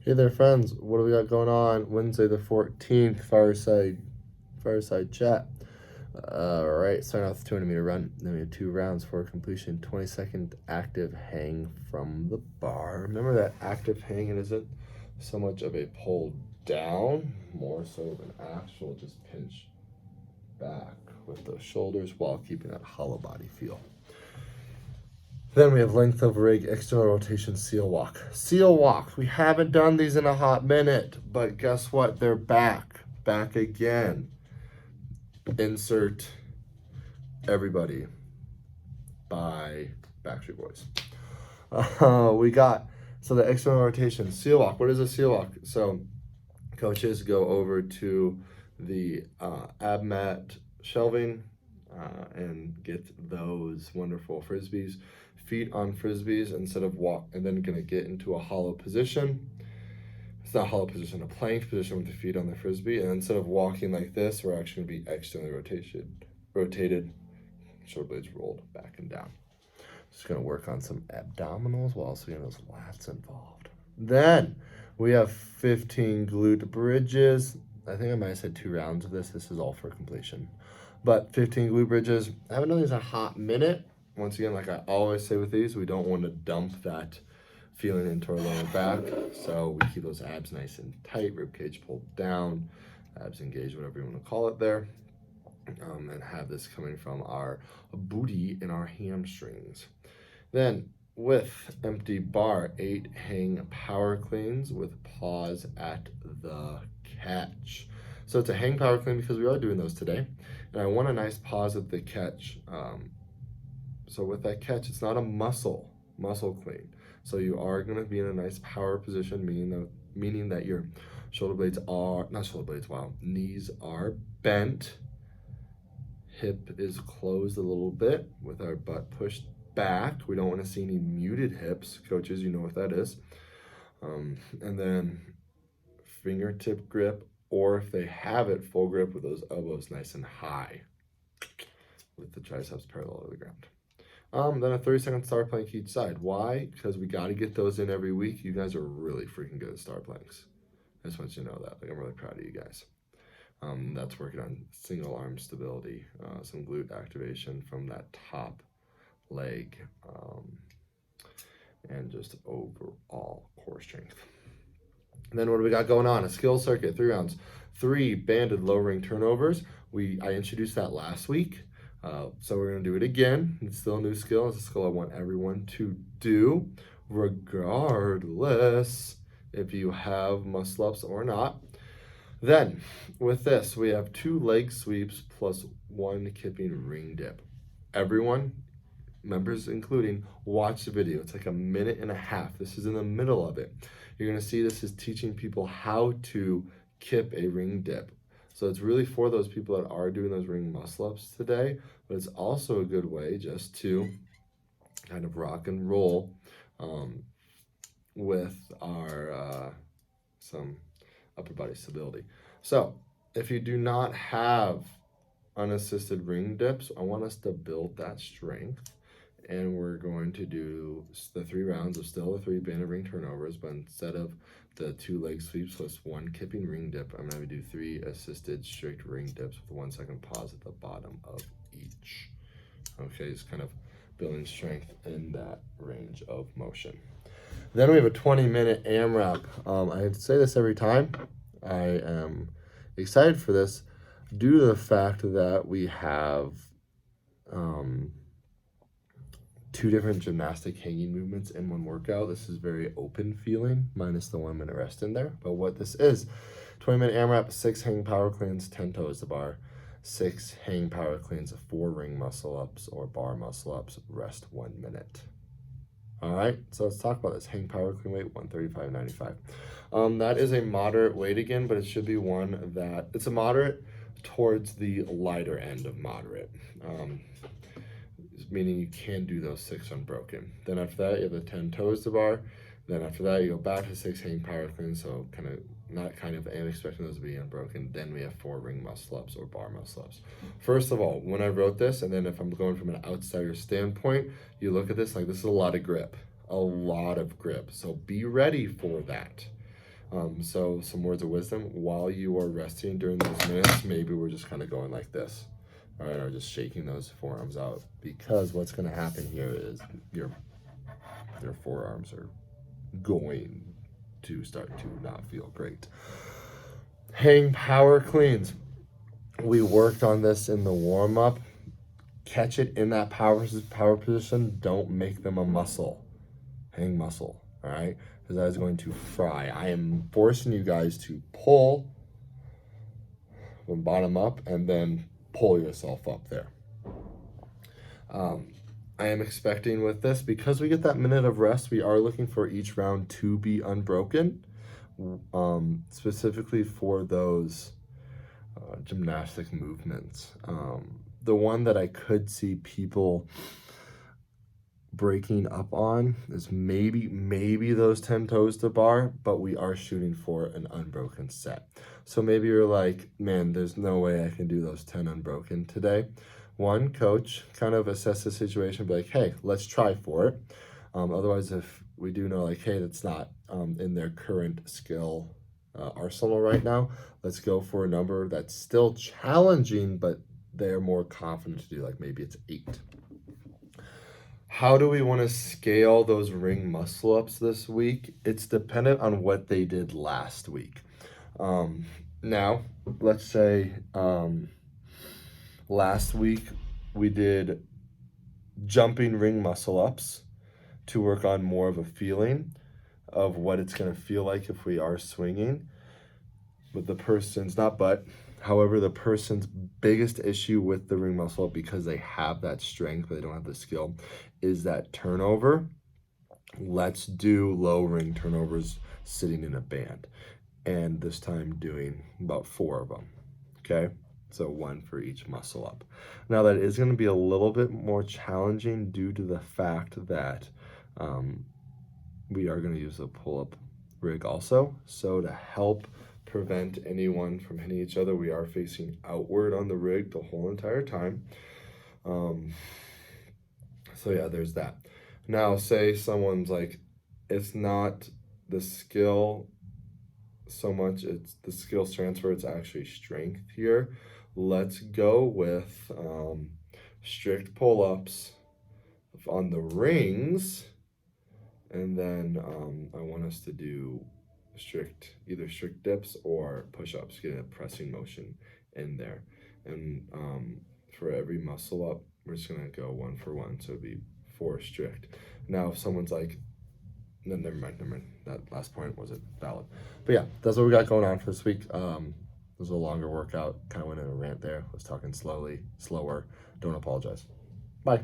Hey there, friends. What do we got going on? Wednesday the 14th, fireside chat. All right, starting off the 200-meter run. Then we have 2 rounds for completion. 20-second active hang from the bar. Remember that active hang, it isn't so much of a pull down, more so of an actual just pinch back with those shoulders while keeping that hollow body feel. Then we have length of rig, external rotation, seal walk. Seal walk. We haven't done these in a hot minute, but guess what? They're back. Back again. Insert Everybody by Backstreet Boys. We got, so the external rotation, seal walk. What is a seal walk? So coaches go over to the AMRAP shelving and get those wonderful frisbees. Feet on frisbees instead of walk, and then gonna get into a hollow position. It's not a hollow position, a planked position with the feet on the frisbee. And instead of walking like this, we're actually gonna be externally rotated, shoulder blades rolled back and down. Just gonna work on some abdominals while also getting those lats involved. Then we have 15 glute bridges. I think I might have said 2 rounds of this. This is all for completion. But 15 glute bridges. I haven't done these in a hot minute. Once again, like I always say with these, we don't want to dump that feeling into our lower back. So we keep those abs nice and tight, rib cage pulled down, abs engaged, whatever you want to call it there. And have this coming from our booty and our hamstrings. Then with empty bar, 8 hang power cleans with pause at the catch. So it's a hang power clean because we are doing those today. And I want a nice pause at the catch. So with that catch, it's not a muscle clean. So you are going to be in a nice power position, meaning that your knees are bent. Hip is closed a little bit with our butt pushed back. We don't want to see any muted hips. Coaches, you know what that is. And then fingertip grip, or if they have it, full grip with those elbows nice and high with the triceps parallel to the ground. Then a 30-second star plank each side. Why? Because we got to get those in every week. You guys are really freaking good at star planks. I just want you to know that. Like, I'm really proud of you guys. That's working on single arm stability, some glute activation from that top leg, and just overall core strength. And then what do we got going on? A skill circuit, 3 rounds, 3 banded low ring turnovers. I introduced that last week. So we're going to do it again. It's still a new skill. It's a skill I want everyone to do, regardless if you have muscle ups or not. Then, with this, we have 2 leg sweeps plus 1 kipping ring dip. Everyone, members including, watch the video. It's like a minute and a half. This is in the middle of it. You're going to see this is teaching people how to kip a ring dip. So it's really for those people that are doing those ring muscle-ups today, but it's also a good way just to kind of rock and roll with our some upper body stability. So if you do not have unassisted ring dips, I want us to build that strength. And we're going to do the 3 rounds of still the 3 banded ring turnovers, but instead of the 2 leg sweeps plus 1 kipping ring dip, I'm going to do 3 assisted strict ring dips with a 1-second pause at the bottom of each. Okay, just kind of building strength in that range of motion. Then we have a 20-minute AMRAP. I have to say this every time. I am excited for this due to the fact that we have 2 different gymnastic hanging movements in one workout. This is very open feeling, minus the 1-minute rest in there. But what this is, 20-minute AMRAP, 6 hang power cleans, 10 toes to bar, 6 hang power cleans, 4 ring muscle ups or bar muscle ups, rest 1 minute. All right, so let's talk about this. Hang power clean weight, 135.95. That is a moderate weight again, but it should be one that, it's a moderate towards the lighter end of moderate. Meaning you can do those 6 unbroken. Then after that, you have the 10 toes to bar. Then after that, you go back to 6 hang power cleans. So I'm expecting those to be unbroken. Then we have 4 ring muscle ups or bar muscle ups. First of all, when I wrote this, and then if I'm going from an outsider standpoint, you look at this like this is a lot of grip. So be ready for that. So some words of wisdom while you are resting during those minutes, maybe we're just kind of going like this, all right, or just shaking those forearms out, because what's going to happen here is your forearms are going to start to not feel great. Hang power cleans. We worked on this in the warm-up. Catch it in that power position. Don't make them a muscle. Hang muscle, all right? Because that is going to fry. I am forcing you guys to pull from bottom up and then pull yourself up there. I am expecting with this, because we get that minute of rest, we are looking for each round to be unbroken, specifically for those gymnastic movements. The one that I could see people breaking up on is maybe those 10 toes to bar, but we are shooting for an unbroken set. So maybe you're like, man, there's no way I can do those 10 unbroken today. One, coach, kind of assess the situation, be like, hey, let's try for it. Otherwise, if we do know, like, hey, that's not in their current skill arsenal right now, let's go for a number that's still challenging, but they're more confident to do, like maybe it's 8. How do we want to scale those ring muscle ups this week? It's dependent on what they did last week. Now, let's say last week we did jumping ring muscle ups to work on more of a feeling of what it's going to feel like if we are swinging. But the person's however, the person's biggest issue with the ring muscle up, because they have that strength but they don't have the skill, is that turnover. Let's do low ring turnovers sitting in a band, and this time doing about 4 of them. Okay, so 1 for each muscle up. Now that is going to be a little bit more challenging due to the fact that we are going to use a pull-up rig also. So to help prevent anyone from hitting each other, we are facing outward on the rig the whole entire time. So yeah, there's that. Now, say someone's like, it's not the skill so much, it's the skills transfer, it's actually strength here. Let's go with strict pull-ups on the rings, and then I want us to do either strict dips or push-ups, get a pressing motion in there. And for every muscle up, we're just gonna go 1 for 1, so it'd be 4 strict. Now, if someone's like, no, never mind, that last point wasn't valid. But yeah, that's what we got going on for this week. It was a longer workout, kind of went in a rant there. I was talking slower. Don't apologize. Bye.